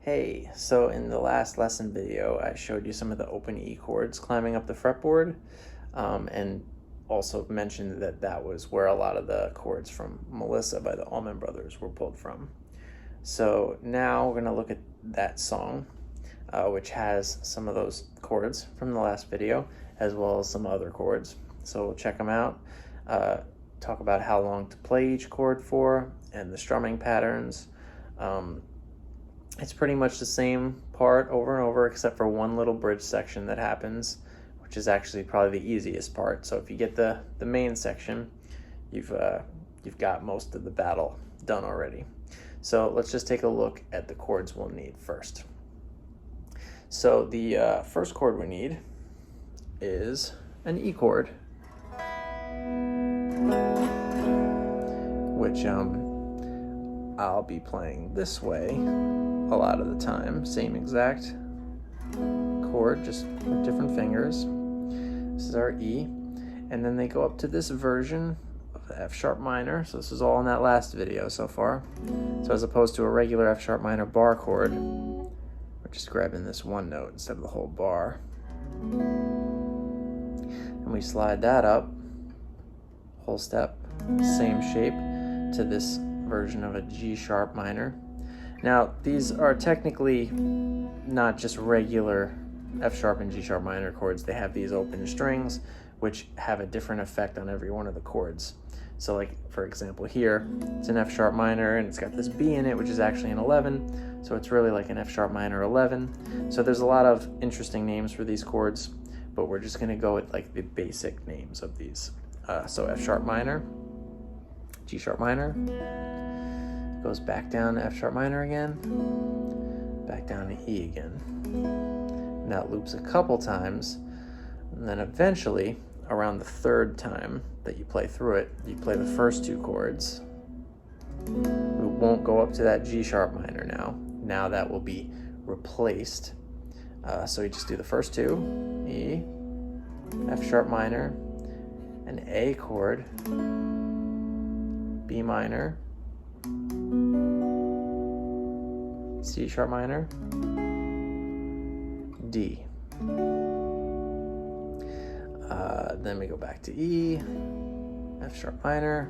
Hey, so in the last lesson video, I showed you some of the open E chords climbing up the fretboard, and also mentioned that that was where a lot of the chords from Melissa by the Allman Brothers were pulled from. So now we're going to look at that song, which has some of those chords from the last video, as well as some other chords. So we'll check them out, talk about how long to play each chord for, and the strumming patterns. It's pretty much the same part over and over, except for one little bridge section that happens, which is actually probably the easiest part. So if you get the main section, you've got most of the battle done already. So let's just take a look at the chords we'll need first. So the first chord we need is an E chord, which I'll be playing this way a lot of the time. Same exact chord, just with different fingers. This is our E. And then they go up to this version of the F sharp minor. So this is all in that last video so far. So as opposed to a regular F sharp minor bar chord, we're just grabbing this one note instead of the whole bar. And we slide that up, whole step, same shape, to this version of a G sharp minor. Now these are technically not just regular F sharp and G sharp minor chords. They have these open strings which have a different effect on every one of the chords. So like for example here, it's an F sharp minor and it's got this B in it, which is actually an 11. So it's really like an F sharp minor 11. So there's a lot of interesting names for these chords, but we're just gonna go with like the basic names of these. So F sharp minor, G sharp minor, goes back down to F sharp minor again, back down to E again. Now it loops a couple times, and then eventually, around the third time that you play through it, you play the first two chords. We won't go up to that G sharp minor now. Now that will be replaced. So you just do the first two, E, F sharp minor, an A chord, B minor, C sharp minor, D. Then we go back to E, F sharp minor,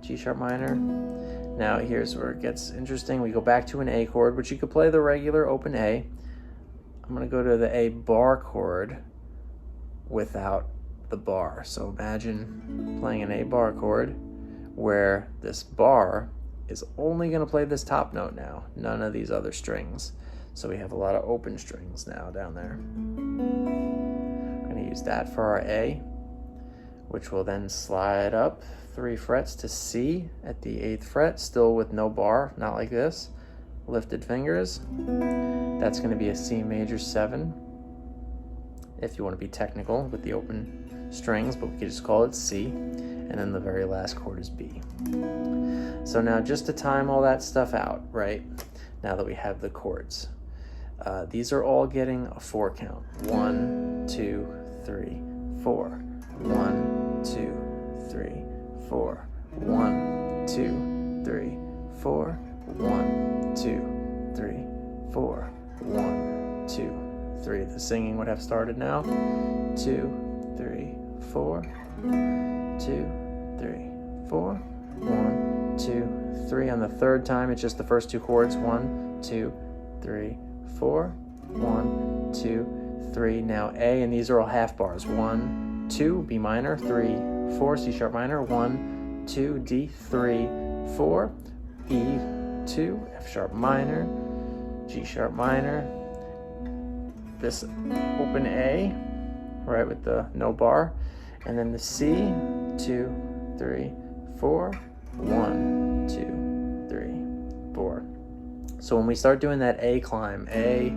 G sharp minor. Now here's where it gets interesting. We go back to an A chord, which you could play the regular open A. I'm gonna go to the A bar chord without the bar. So imagine playing an A bar chord where this bar is only going to play this top note now, none of these other strings. So we have a lot of open strings now down there. I'm going to use that for our A, which will then slide up 3 frets to C at the 8th fret, still with no bar, not like this, lifted fingers. That's going to be a C major 7, if you want to be technical with the open strings, but we could just call it C. And then the very last chord is B. So now just to time all that stuff out, right? Now that we have the chords. These are all getting a 4 count. 1, 2, 3, 4. 1, 2, 3, 4. 1, 2, 3, 4. 1, 2, 3, 4. 1, 2, 3. The singing would have started now. 2, 3, 4. 2, 3, 4. 1, 2, 3. On the third time, it's just the first two chords. 1, 2, 3, 4. 1, 2, 3. Now A, and these are all half bars. 1, 2, B minor, 3, 4, C sharp minor, 1, 2, D, 3, 4, E, 2, F sharp minor, G sharp minor. This open A, right, with the no bar, and then the C, 2, 3, 4, 1, 2, 3, 4. So when we start doing that A climb, A,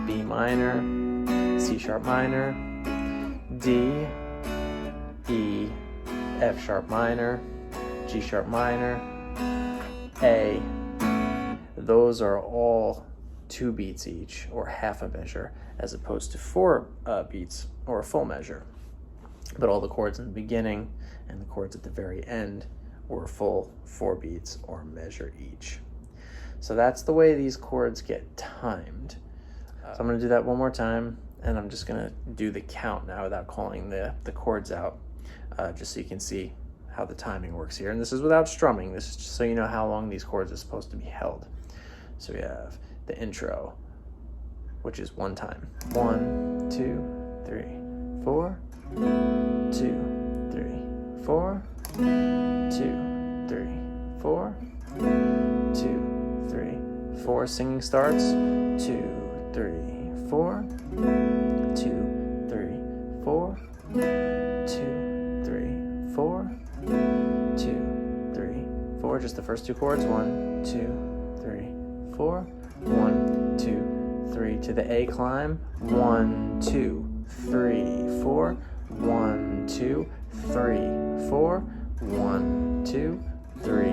B minor, C sharp minor, D, E, F sharp minor, G sharp minor, A, those are all 2 beats each, or half a measure, as opposed to 4 beats, or a full measure. But all the chords in the beginning and the chords at the very end were full 4 beats or measure each. So that's the way these chords get timed. So I'm going to do that one more time, and I'm just going to do the count now without calling the chords out, just so you can see how the timing works here. And this is without strumming. This is just so you know how long these chords are supposed to be held. So we have the intro, which is one time. 1, 2, 3, 4, 2, 3, 4, 2, 3, 4, 2, 3, 4. Singing starts. 2, 3, 4, 2, 3, 4, 2, 3, 4, 2, 3, 4. Just the first two chords. 1, 2, 3, 4. 1, 2, 3 to the A climb. 1, 2, 3, 4. 1, 2, 3, 4. 1, 2, 3,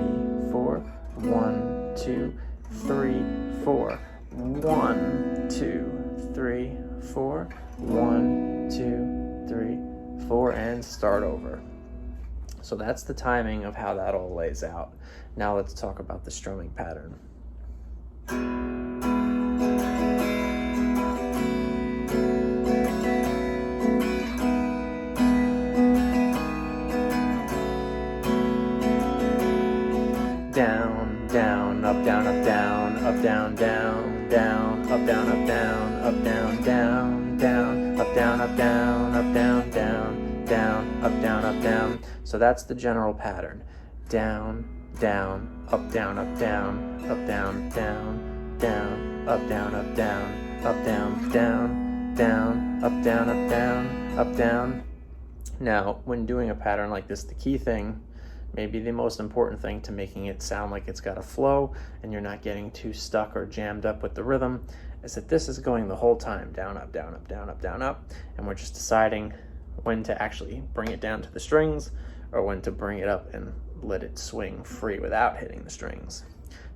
4. 1, 2, 3, 4. 1, 2, 3, 4. 1, 2, 3, 4, and start over. So that's the timing of how that all lays out. Now let's talk about the strumming pattern. Down, down, up, down, up, down, up, down, down, down, up, down, up, down, up, down, down, down, up, down, up, down, up, down, down, down, up, down, up, down. So that's the general pattern. Down, down, up, down, up, down, up, down, down, down, up, down, up, down, up, down, down, down, up, down, up, down, up, down. Now, when doing a pattern like this, the key thing, maybe the most important thing to making it sound like it's got a flow and you're not getting too stuck or jammed up with the rhythm, is that this is going the whole time, down, up, down, up, down, up, down, up, and we're just deciding when to actually bring it down to the strings or when to bring it up and let it swing free without hitting the strings.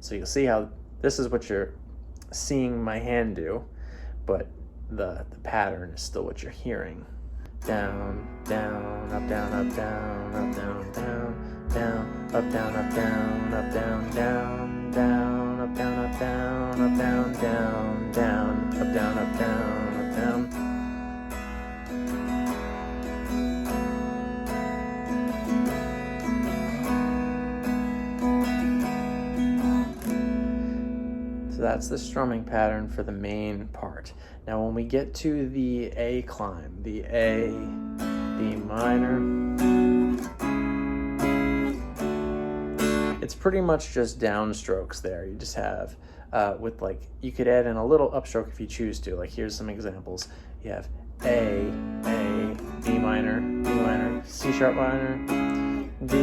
So you'll see how this is what you're seeing my hand do, but the pattern is still what you're hearing. Down, down, up, down, up, down, up, down, down, down, up, down, up, down, up, down, down, down, up, down, up, down, up, down, down, down, up, down, up, down, up, down. So that's the strumming pattern for the main part. Now when we get to the A climb, the A, B minor, it's pretty much just downstrokes there. You just have, with like, you could add in a little upstroke if you choose to. Like here's some examples. You have A, B minor, C sharp minor, D.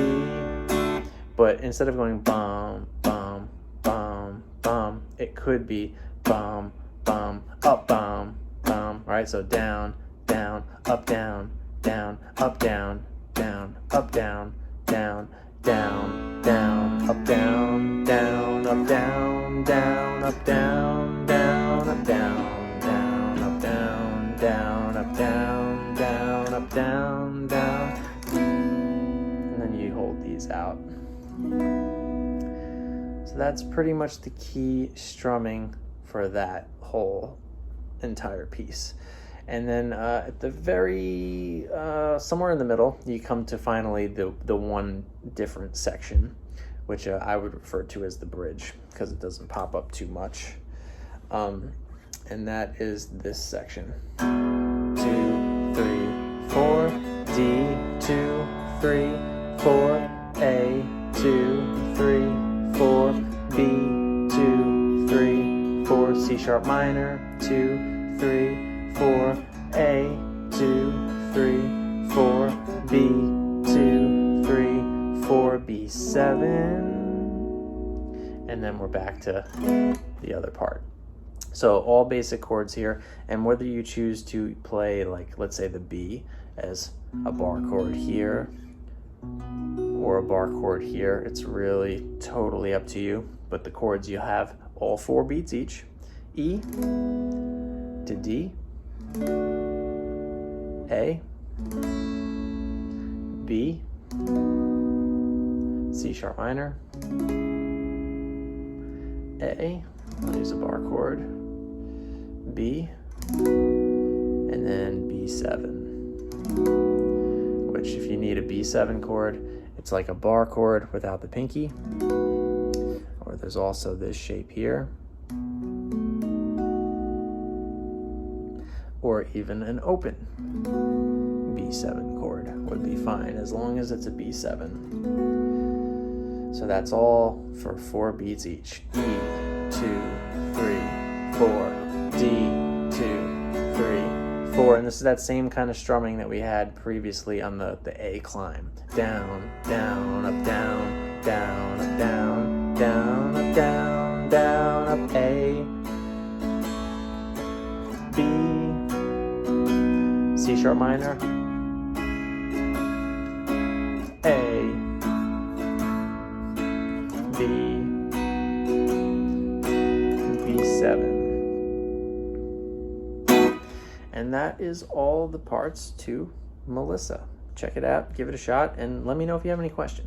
But instead of going bum, bum, bum, bum, it could be bum, bum, up, bum, bum, right? So down, down, up, down, down, up, down, down, up, down, down, down, down, up, down, down, up, down, down, up, down, down, up, down, down, up, down, down, up, down, down, up, down, down. And then you hold these out. So that's pretty much the key strumming for that whole entire piece. And then at the very, somewhere in the middle, you come to finally the one different section, which I would refer to as the bridge, because it doesn't pop up too much. And that is this section. 2, 3, 4, D, 2, 3, 4, A, 2, 3, 4, B, 2, 3, 4, C sharp minor, 2, 3, 4, A, 2, 3, 4, B, 2, 3, 4, B7, and then we're back to the other part. So all basic chords here, and whether you choose to play, like, let's say the B as a bar chord here or a bar chord here, it's really totally up to you. But the chords, you have all 4 beats each. E to D, A, B, C sharp minor, A, I'll use a bar chord, B, and then B7, which if you need a B7 chord, it's like a bar chord without the pinky, or there's also this shape here, or even an open B7 chord would be fine as long as it's a B7. So that's all for 4 beats each. E, 2, 3, 4, D, 2, 3, 4. And this is that same kind of strumming that we had previously on the A climb. Down, down, up, down, down, up, down, down, up, down, down, up, A, B, C sharp minor, A, B, B7. And that is all the parts to Melissa. Check it out, give it a shot, and let me know if you have any questions.